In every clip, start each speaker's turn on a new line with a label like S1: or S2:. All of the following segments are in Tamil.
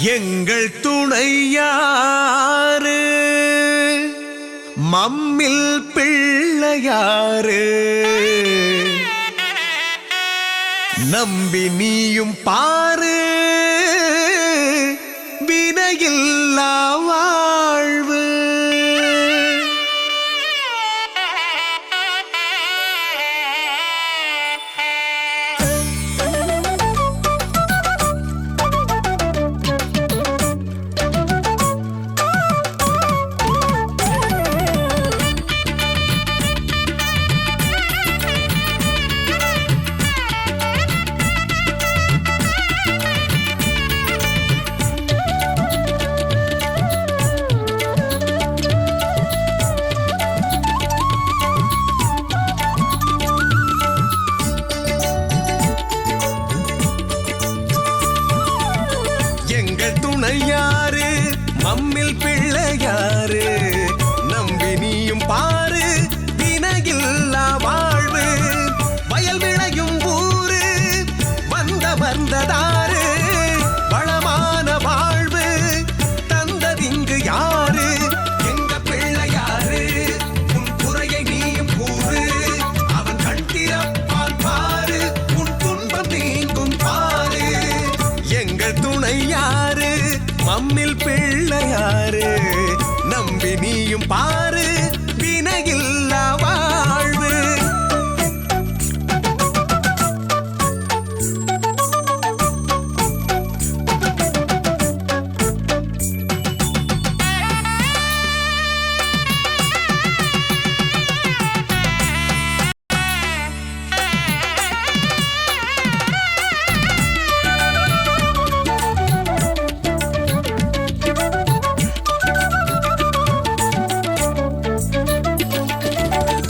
S1: எங்கள் துணையாறு மம்மில் பிள்ளையாறு நம்பி நீயும் பாரு வினையில்லா வாழ்வு. துணையாறு மம்மில் பிள்ளையாறு நம்பி நீயும் பாரு வினையில்லா வாழ்வு. வயல் விளையும் ஊரு வந்ததாறு வளமான வாழ்வு தந்ததிங்கு யாரு? எங்க பிள்ளையாரு உன் குறையை நீயும் கூறு. அவன் கட்டிரப்பால் பாரு உன் துன்பம் நீங்கும் பாரு. எங்கள் துணையாறு மம்மில் பிள்ளையாறு நம்பி நீயும் பாரு வினையில்லா வாழ்வு.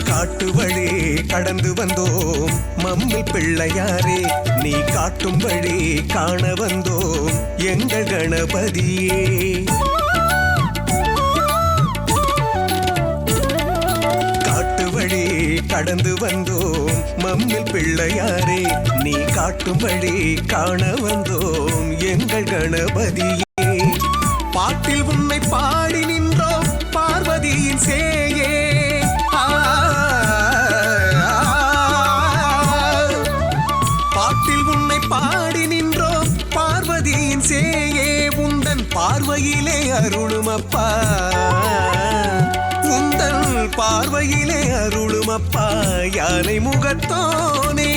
S1: காட்டு வழி கடந்து வந்தோம் மம்மில் பிள்ளையாரே, நீ காட்டும் வழி காண வந்தோம் எங்கள் கணபதியே. காட்டு வழி கடந்து வந்தோம் மம்மில் பிள்ளையாரே, நீ காட்டும் வழி காண வந்தோம் எங்கள் கணபதியே. பாட்டில் உன்னை பாடி நின்றோம் பார்வதியின் சேயே. பாட்டில் உன்னை பாடி நின்றோம் பார்வதியின் சேயே. உந்தன் பார்வையிலே அருளுமப்பா, உந்தன் பார்வையிலே அருளுமப்பா யானை முகத்தோனே.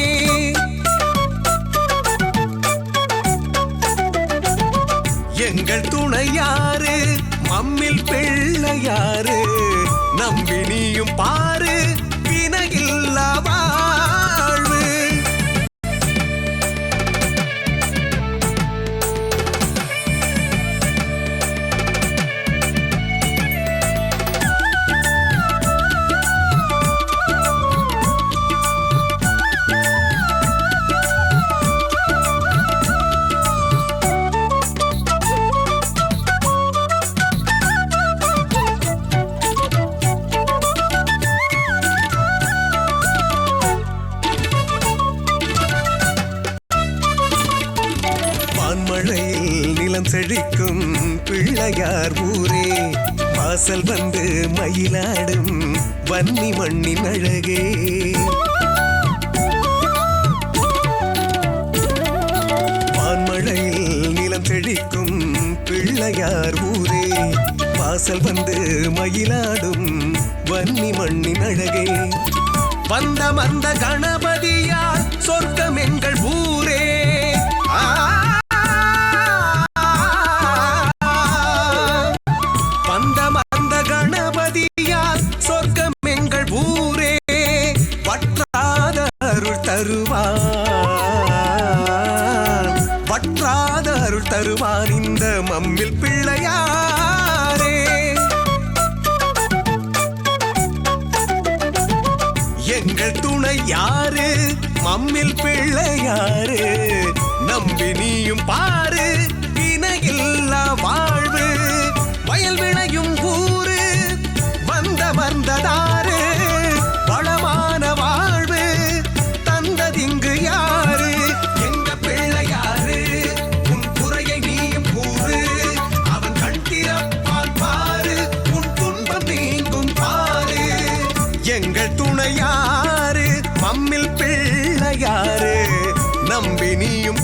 S1: எங்கள் துணையாறு மம்மில் பிள்ளையாறு நம்பி நீயும் பாரு வினையில்லா வாழ்வு. மழையில் நிலம் செழிக்கும் பிள்ளையார் ஊரே, வாசல் வந்து மயிலாடும் வன்னி மண்ணின் அழகே. வான்மழையில் நிலம் செழிக்கும் பிள்ளையார் ஊரே, வாசல் வந்து மயிலாடும் வன்னி மண்ணின் அழகே. வந்த கணபதியார் சொர்க்கம் எங்கள் ஊரே. வந்த கணபதியார் சொர்க்கம் எங்கள் ஊரே. வற்றாத அருள் தருவான், வற்றாத அருள் தருவான் இந்த மம்மில் பிள்ளையாரே. எங்கள் துணையாறு மம்மில் பிள்ளையாறு நம்பி நீயும் பாரு வினையில்லா வாழ்வு. வயல் விளையும் ஊரு வந்ததாறு வளமான வாழ்வு தந்ததிங்கு யாரு? எங்க பிள்ளையாரு உன் குறையை நீயும் கூறு. நம்பி நீயும்